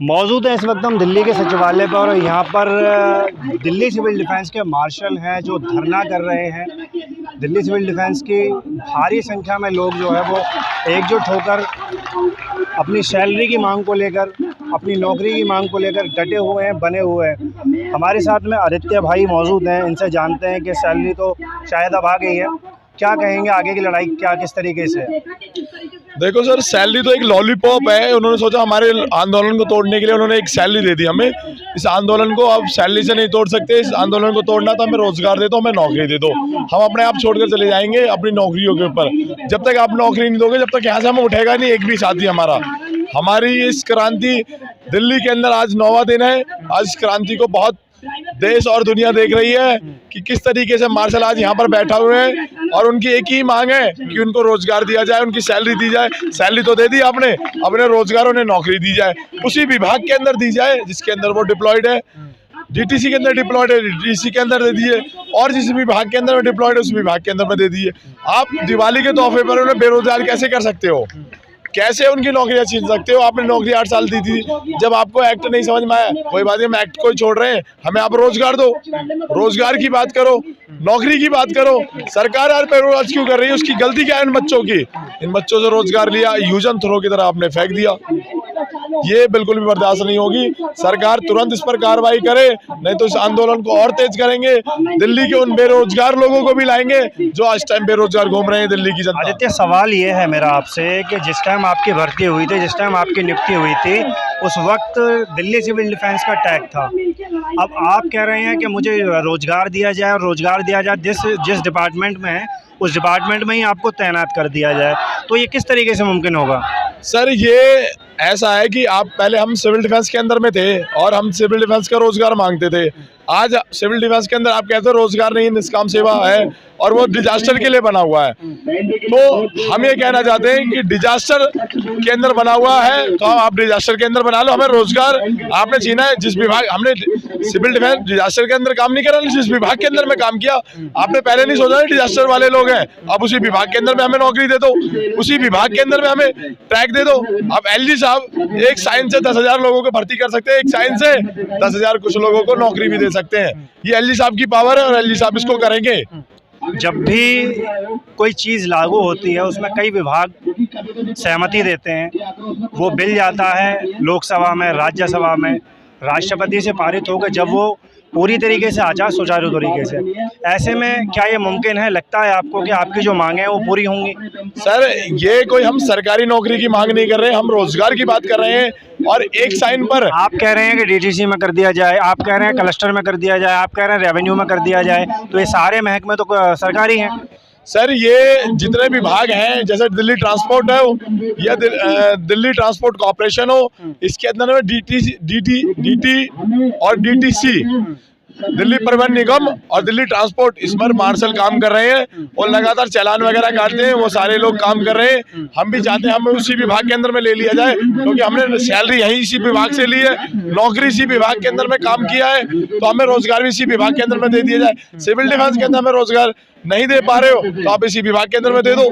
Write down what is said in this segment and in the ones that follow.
मौजूद है इस वक्त हम दिल्ली के सचिवालय पर और यहाँ पर दिल्ली सिविल डिफेंस के मार्शल हैं जो धरना कर रहे हैं। दिल्ली सिविल डिफेंस की भारी संख्या में लोग जो है वो एकजुट होकर अपनी सैलरी की मांग को लेकर, अपनी नौकरी की मांग को लेकर डटे हुए हैं, बने हुए हैं। हमारे साथ में आदित्य भाई मौजूद हैं, इनसे जानते हैं कि सैलरी तो शायद अब आ गई है, क्या कहेंगे आगे की लड़ाई क्या किस तरीके से? देखो सर, सैलरी तो एक लॉलीपॉप है। उन्होंने सोचा हमारे आंदोलन को तोड़ने के लिए उन्होंने एक सैलरी दे दी हमें। इस आंदोलन को अब सैलरी से नहीं तोड़ सकते। इस आंदोलन को तोड़ना तो हमें रोजगार दे दो, हमें नौकरी दे दो। हम अपने आप छोड़कर चले जाएंगे अपनी नौकरियों के ऊपर। जब तक आप नौकरी नहीं दोगे, जब तक यहाँ से हमें उठेगा नहीं एक भी साथी हमारा। हमारी इस क्रांति दिल्ली के अंदर आज 9वां दिन है। आज इस क्रांति को बहुत देश और दुनिया देख रही है कि किस तरीके से मार्शल आज यहाँ पर बैठा हुए हैं और उनकी एक ही मांग है कि उनको रोजगार दिया जाए, उनकी सैलरी दी जाए। सैलरी तो दे दी आपने, अपने रोजगार उन्हें नौकरी दी जाए, उसी विभाग के अंदर दी जाए जिसके अंदर वो डिप्लॉयड है। डीटीसी के अंदर डिप्लॉयड है, डीटीसी के अंदर दे दिए, और जिस विभाग के अंदर में डिप्लॉयड है उस विभाग के अंदर में दे दिए। आप दिवाली के तोहफे पर उन्हें बेरोजगार कैसे कर सकते हो? कैसे उनकी नौकरियां छीन सकते हो? आपने नौकरी 8 साल दी थी। जब आपको एक्ट नहीं समझ में आया, कोई बात नहीं, हम एक्ट को ही छोड़ रहे हैं, हमें आप रोजगार दो। रोजगार की बात करो, नौकरी की बात करो। सरकार यार पेरोल क्यों कर रही है? उसकी गलती क्या है? इन बच्चों की, इन बच्चों से रोजगार लिया, यूज एंड थ्रो की तरह आपने फेंक दिया। ये बिल्कुल भी बर्दाश्त नहीं होगी। सरकार तुरंत इस पर कार्रवाई करे, नहीं तो इस आंदोलन को और तेज करेंगे। दिल्ली के उन बेरोजगार लोगों को भी लाएंगे जो आज टाइम बेरोजगार घूम रहे हैं दिल्ली की जनता। आदित्य, सवाल ये है मेरा आपसे कि जिस टाइम आपकी भर्ती हुई थी, जिस टाइम आपकी नियुक्ति हुई थी, उस वक्त दिल्ली सिविल डिफेंस का टैग था। अब आप कह रहे हैं कि मुझे रोजगार दिया जाए, और रोजगार दिया जाए जिस डिपार्टमेंट में है उस डिपार्टमेंट में ही आपको तैनात कर दिया जाए, तो ये किस तरीके से मुमकिन होगा? सर, ये ऐसा है कि आप पहले हम सिविल डिफेंस के अंदर में थे और हम सिविल डिफेंस का रोजगार मांगते थे। आज सिविल डिफेंस के अंदर आप कहते हो रोजगार नहीं, निष्काम सेवा है और वो डिजास्टर के लिए बना हुआ है। तो हम ये कहना चाहते हैं कि डिजास्टर के अंदर बना हुआ है तो आप डिजास्टर के अंदर बना लो। हमें रोजगार आपने छीना है। जिस विभाग हमने सिविल डिफेंस डिजास्टर के अंदर काम नहीं करा, जिस विभाग के अंदर में काम किया, आपने पहले नहीं सोचा डिजास्टर वाले लोग हैं, अब उसी विभाग के अंदर में हमें नौकरी दे दो, उसी विभाग के अंदर में हमें ट्रैक दे दो। अब एलजी साहब एक साइंस से 10,000 लोगों को भर्ती कर सकते हैं, एक साइंस से 10,000 कुछ लोगों को नौकरी भी दे सकते हैं। ये एलजी साहब की पावर है और एलजी साहब इसको करेंगे। जब भी कोई चीज़ लागू होती है उसमें कई विभाग सहमति देते हैं, वो बिल जाता है लोकसभा में, राज्यसभा में, राष्ट्रपति से पारित होकर जब वो पूरी तरीके से आ जाए सुचारू तरीके से, ऐसे में क्या ये मुमकिन है? लगता है आपको कि आपकी जो मांगे हैं वो पूरी होंगी? सर, ये कोई हम सरकारी नौकरी की मांग नहीं कर रहे हैं, हम रोजगार की बात कर रहे हैं। और एक साइन पर आप कह रहे हैं कि डीटीसी में कर दिया जाए, आप कह रहे हैं क्लस्टर में कर दिया जाए, आप कह रहे हैं रेवेन्यू में कर दिया जाए, तो ये सारे महकमे तो सरकारी हैं। सर, ये जितने विभाग हैं, जैसे दिल्ली ट्रांसपोर्ट है या दिल्ली ट्रांसपोर्ट कॉर्पोरेशन हो, इसके अंदर में डीटी और डीटीसी, दिल्ली परिवहन निगम और दिल्ली ट्रांसपोर्ट, इस पर मार्शल काम कर रहे हैं और लगातार चालान वगैरह काटते हैं। वो सारे लोग काम कर रहे हैं। हम भी चाहते हैं हमें उसी विभाग के अंदर में ले लिया जाए, क्योंकि हमने सैलरी यही इसी विभाग से ली है, नौकरी इसी विभाग के अंदर में काम किया है, तो हमें रोजगार भी इसी विभाग के अंदर में दे दिया जाए। सिविल डिफेंस के अंदर हमें रोजगार नहीं दे पा रहे हो तो आप इसी विभाग के अंदर में दे दो।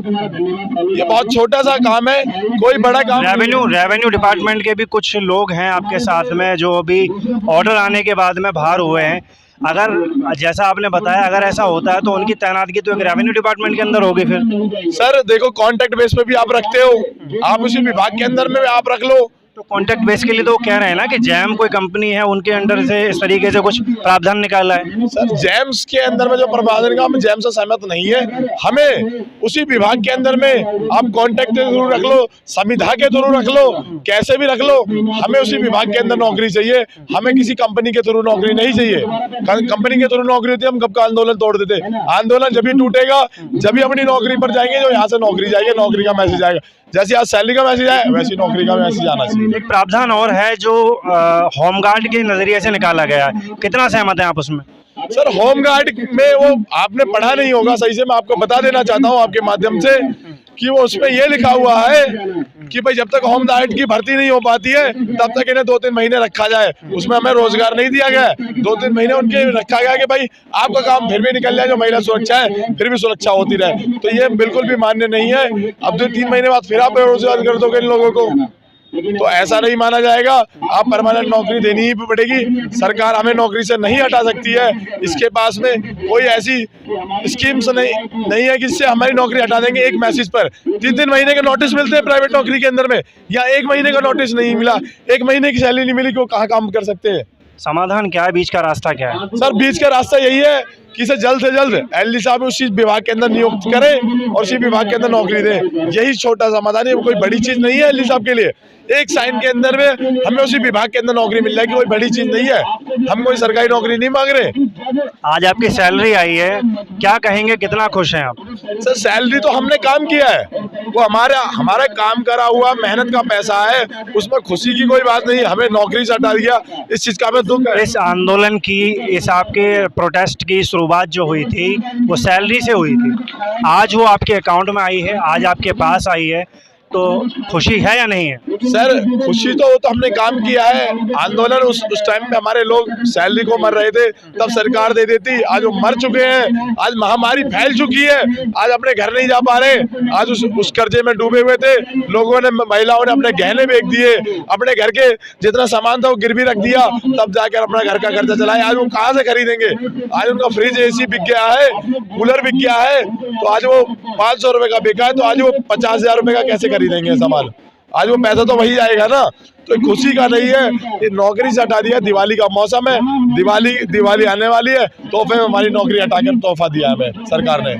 ये बहुत छोटा सा काम है, कोई बड़ा काम। रेवेन्यू डिपार्टमेंट के भी कुछ लोग हैं आपके साथ में जो अभी ऑर्डर आने के बाद में बाहर हुए हैं। अगर जैसा आपने बताया, अगर ऐसा होता है तो उनकी तैनातगी तो एक रेवेन्यू डिपार्टमेंट के अंदर होगी फिर? सर देखो, कॉन्ट्रैक्ट बेस पे भी आप रखते हो, आप उसी विभाग के अंदर में आप रख लो। तो कॉन्ट्रैक्ट बेस के लिए तो कह रहे हैं ना कि जैम कोई कंपनी है उनके अंडर से इस तरीके से कुछ प्रावधान निकाला है। सर, जैम्स के अंदर में जो प्रावधान का, हम जैम से सहमत नहीं है। हमें उसी विभाग के अंदर में आप कॉन्ट्रैक्ट के थ्रू रख लो, संविधा के थ्रू रख लो, कैसे भी रख लो, हमें उसी विभाग के अंदर नौकरी चाहिए। हमें किसी कंपनी के थ्रू नौकरी नहीं चाहिए। कंपनी के थ्रू नौकरी होती है, हम कब का आंदोलन तोड़ देते। आंदोलन जब भी टूटेगा, जब भी अपनी नौकरी पर जाएंगे, जो यहाँ से नौकरी जाएगी, नौकरी का मैसेज आएगा। जैसे आज सैलरी का मैसेज आया, वैसी नौकरी का मैसेज आना चाहिए। एक प्रावधान और है जो होमगार्ड के नजरिए से निकाला गया है, कितना सहमत हैं आप उसमें? सर, होमगार्ड में वो आपने पढ़ा नहीं होगा सही से, मैं आपको बता देना चाहता हूँ आपके माध्यम से कि वो उसमें ये लिखा हुआ है कि भाई जब तक होमगार्ड की भर्ती नहीं हो पाती है तब तक इन्हें 2-3 महीने रखा जाए। उसमें हमें रोजगार नहीं दिया गया है। 2-3 महीने उनके रखा गया कि भाई आपका काम फिर भी निकल जाए, जो महिला सुरक्षा है फिर भी सुरक्षा होती रहे। तो ये बिल्कुल भी मान्य नहीं है। अब 2-3 महीने बाद फिर आप बेरोजगार कर दोगे इन लोगों को। तो ऐसा नहीं माना जाएगा। आप परमानेंट नौकरी देनी ही पड़ेगी। सरकार हमें नौकरी से नहीं हटा सकती है। इसके पास में कोई ऐसी स्कीम्स नहीं है कि जिससे हमारी नौकरी हटा देंगे एक मैसेज पर। 3-3 महीने के नोटिस मिलते हैं प्राइवेट नौकरी के अंदर में, या 1 महीने का नोटिस नहीं मिला, 1 महीने की सैलरी नहीं मिली, क्यों कहाँ काम कर सकते हैं? समाधान क्या है, बीच का रास्ता क्या है? सर बीच का रास्ता यही है कि इसे जल्द से जल्द एलडी साहब उसी विभाग के अंदर नियुक्त करें और उसी विभाग के अंदर नौकरी दें। यही छोटा समाधान है, कोई बड़ी चीज नहीं है एलडी साहब के लिए। एक साइन के अंदर में हमें उसी विभाग के अंदर नौकरी मिल जाएगी, कोई बड़ी चीज नहीं है। हम कोई सरकारी नौकरी नहीं मांग रहे। आज आपकी सैलरी आई है, क्या कहेंगे, कितना खुश हैं आप? सर सैलरी तो हमने काम किया है, वो हमारा काम करा हुआ मेहनत का पैसा है, उसमें खुशी की कोई बात नहीं। हमें नौकरी से हटा दिया, इस चीज का हमें दुख है। इस आंदोलन की, इस आपके प्रोटेस्ट की शुरुआत जो हुई थी वो सैलरी से हुई थी, आज वो आपके अकाउंट में आई है, आज आपके पास आई है, तो खुशी है या नहीं है? सर खुशी तो हमने काम किया है। आंदोलन उस टाइम पे हमारे लोग सैलरी को मर रहे थे, तब सरकार दे देती। आज वो मर चुके हैं, आज महामारी फैल चुकी है, आज अपने घर नहीं जा पा रहे, आज उस कर्जे में डूबे हुए थे। लोगों ने, महिलाओं ने अपने गहने बेच दिए, अपने घर के जितना सामान था वो गिरवी रख दिया, तब जाकर अपना घर का खर्चा चलाया। आज वो कहाँ से खरीदेंगे? आज उनका फ्रिज एसी बिक गया है, कूलर बिक गया है, तो आज वो 500 रुपए का बिका है, तो आज वो 50,000 रुपए का कैसे खरीदेंगे सामान? आज वो पैसा तो वही जाएगा ना। तो खुशी का नहीं है, ये नौकरी से हटा दिया। दिवाली का मौसम है, दिवाली आने वाली है, तोहफे में हमारी नौकरी हटाकर तोहफा दिया हमें सरकार ने।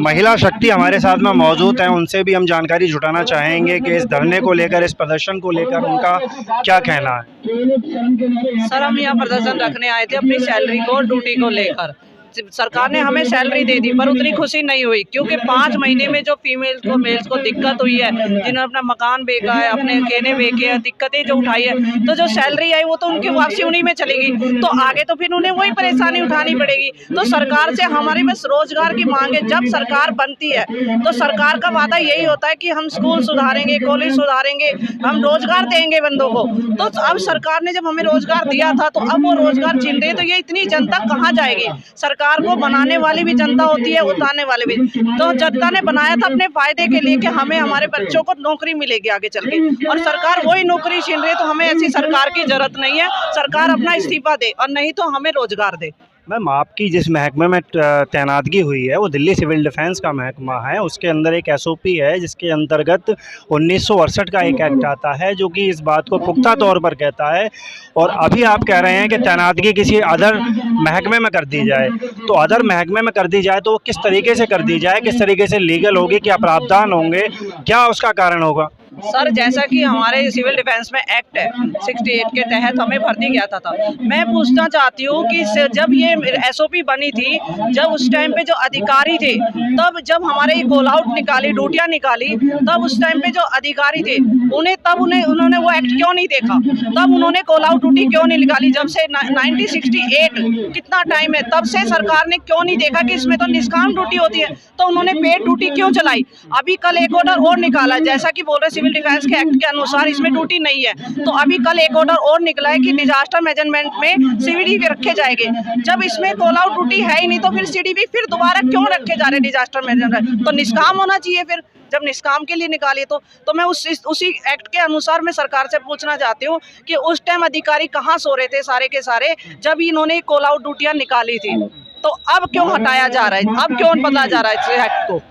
महिला शक्ति हमारे साथ में मौजूद हैं, उनसे भी हम जानकारी जुटाना चाहेंगे कि इस धरने को लेकर, इस प्रदर्शन को लेकर उनका क्या कहना है। सर हम यहाँ प्रदर्शन रखने आए थे अपनी सैलरी को, ड्यूटी को लेकर। सरकार ने हमें सैलरी दे दी पर उतनी खुशी नहीं हुई, क्योंकि 5 महीने में जो फीमेल्स को, मेल्स को दिक्कत हुई है, जिन्होंने अपना मकान बेचा है, अपने गहने बेचे हैं, दिक्कतें जो उठाई है, तो जो सैलरी आई वो तो उनकी वापसी उन्हीं में चलेगी, तो आगे तो फिर उन्हें वही परेशानी उठानी पड़ेगी। तो सरकार से हमारी बस रोजगार की मांग है। जब सरकार बनती है तो सरकार का वादा यही होता है कि हम स्कूल सुधारेंगे, कॉलेज सुधारेंगे, हम रोजगार देंगे बंदों को। तो अब सरकार ने जब हमें रोजगार दिया था, तो अब वो रोजगार छीन रही है, तो ये इतनी जनता कहाँ जाएगी? सरकार को बनाने वाली भी जनता होती है, उतारने वाले भी। तो जनता ने बनाया था अपने फायदे के लिए कि हमें, हमारे बच्चों को नौकरी मिलेगी आगे चल के, और सरकार वही नौकरी छीन रही है। तो हमें ऐसी सरकार की जरूरत नहीं है। सरकार अपना इस्तीफा दे और नहीं तो हमें रोजगार दे। मैम आपकी जिस महकमे में तैनातगी हुई है वो दिल्ली सिविल डिफेंस का महकमा है, उसके अंदर एक एसओपी है जिसके अंतर्गत 1968 का एक एक्ट आता है जो कि इस बात को पुख्ता तौर पर कहता है। और अभी आप कह रहे हैं कि तैनातगी किसी अदर महकमे में कर दी जाए, तो अदर महकमे में कर दी जाए तो वो किस तरीके से कर दी जाए, किस तरीके से लीगल होगी, क्या प्रावधान होंगे, क्या उसका कारण होगा? सर जैसा कि हमारे सिविल डिफेंस में एक्ट है 68 के तहत हमें भर्ती किया था। मैं पूछना चाहती हूँ कि जब ये एसओपी बनी थी, जब उस टाइम पे जो अधिकारी थे, तब जब हमारे ये कॉल आउट निकाली, ड्यूटियाँ निकाली, तब उस टाइम पे जो अधिकारी थे उन्होंने वो एक्ट क्यों नहीं देखा? तब उन्होंने कॉल आउट ड्यूटी क्यों नहीं निकाली? जब से 1968 कितना टाइम है, तब से सरकार ने क्यों नहीं देखा कि इसमें तो निष्काम ड्यूटी होती है, तो उन्होंने पेड ड्यूटी क्यों चलाई? अभी कल एक ऑर्डर और निकाला, जैसा कि बोल रहे सिविल डिफेंस के एक्ट के अनुसार इसमें ड्यूटी नहीं है, तो अभी कल एक ऑर्डर और निकला है कि डिजास्टर मैनेजमेंट में सीडीपी रखे जाएंगे। जब इसमें कॉल आउट ड्यूटी है ही नहीं, तो फिर सीडीपी फिर दोबारा क्यों रखे जा रहे डिजास्टर मैनेजमेंट? तो निष्काम होना चाहिए। फिर जब निष्काम के लिए निकाली तो मैं उसी एक्ट के अनुसार मैं सरकार से पूछना चाहती हूँ कि उस टाइम अधिकारी कहाँ सो रहे थे सारे के सारे, जब इन्होंने कॉल आउट ड्यूटियाँ निकाली थी? तो अब क्यों हटाया जा रहा है, अब क्यों बदला जा रहा है इस एक्ट को?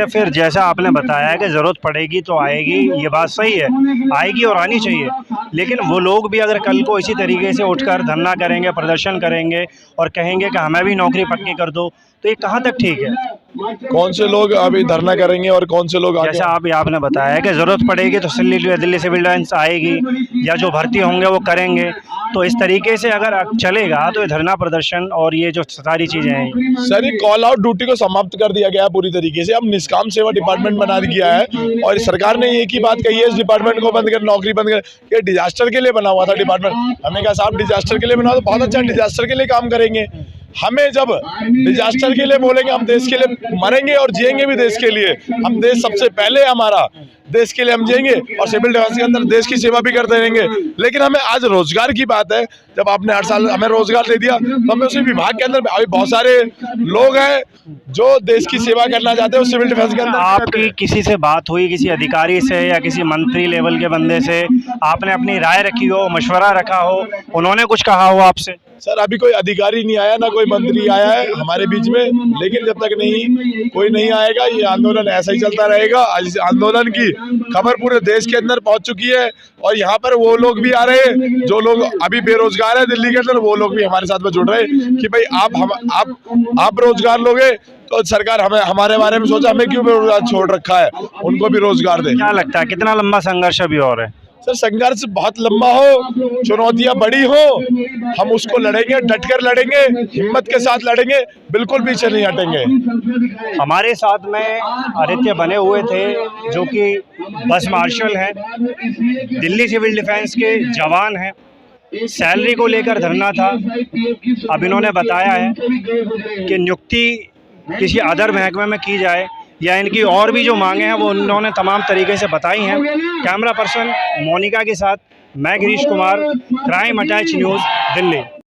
फिर जैसा आपने बताया कि ज़रूरत पड़ेगी तो आएगी, ये बात सही है, आएगी और आनी चाहिए, लेकिन वो लोग भी अगर कल को इसी तरीके से उठकर धरना करेंगे, प्रदर्शन करेंगे और कहेंगे कि हमें भी नौकरी पक्की कर दो, तो ये कहाँ तक ठीक है? कौन से लोग अभी धरना करेंगे और कौन से लोग आगे? जैसा आपने बताया कि ज़रूरत पड़ेगी तो दिल्ली सिविल डिफेंस आएगी या जो भर्ती होंगे वो करेंगे, तो इस तरीके से अगर चलेगा तो ये धरना प्रदर्शन और ये जो सारी चीज़ें हैं। सर ये कॉल आउट ड्यूटी को समाप्त कर दिया गया है पूरी तरीके से। अब निष्काम सेवा डिपार्टमेंट बना दिया है और सरकार ने एक ही बात कही है, इस डिपार्टमेंट को बंद कर, नौकरी बंद कर। ये डिजास्टर के लिए बना हुआ था डिपार्टमेंट। हमने कहा साहब डिजास्टर के लिए बना तो बहुत अच्छा, डिजास्टर के लिए काम करेंगे। हमें जब डिजास्टर के लिए बोलेंगे, हम देश के लिए मरेंगे और जिएंगे भी देश के लिए। हम देश सबसे पहले हमारा, देश के लिए हम जिएंगे और सिविल डिफेंस के अंदर देश की सेवा भी करते रहेंगे। लेकिन हमें आज रोजगार की बात है, जब आपने 8 साल हमें रोजगार दे दिया तो हमें उसी विभाग के अंदर अभी बहुत सारे लोग हैं जो देश की सेवा करना चाहते हैं, सिविल डिफेंस के अंदर। आपकी किसी से बात हुई, किसी अधिकारी से या किसी मंत्री लेवल के बंदे से, आपने अपनी राय रखी हो, मशवरा रखा हो, उन्होंने कुछ कहा हो आपसे? सर अभी कोई अधिकारी नहीं आया, ना कोई मंत्री आया है हमारे बीच में, लेकिन जब तक कोई नहीं आएगा ये आंदोलन ऐसा ही चलता रहेगा। इस आंदोलन की खबर पूरे देश के अंदर पहुंच चुकी है और यहाँ पर वो लोग भी आ रहे हैं जो लोग अभी बेरोजगार है दिल्ली के अंदर, वो लोग भी हमारे साथ में जुड़ रहे हैं कि भाई आप रोजगार लोगे तो सरकार हमारे बारे में सोचा, हमें क्यों बेरोजगार छोड़ रखा है, उनको भी रोजगार दे। क्या लगता है कितना लंबा संघर्ष अभी और है? सर संघर्ष बहुत लंबा हो, चुनौतियां बड़ी हो, हम उसको लड़ेंगे, डटकर लड़ेंगे, हिम्मत के साथ लड़ेंगे, बिल्कुल पीछे नहीं हटेंगे। हमारे साथ में आदित्य बने हुए थे जो कि बस मार्शल हैं, दिल्ली सिविल डिफेंस के जवान हैं। सैलरी को लेकर धरना था। अब इन्होंने बताया है कि नियुक्ति किसी अदर महकमे में की जाए या इनकी और भी जो मांगे हैं वो उन्होंने तमाम तरीके से बताई हैं। कैमरा पर्सन मोनिका के साथ मैं Girish Kumar, crime attach news, Delhi.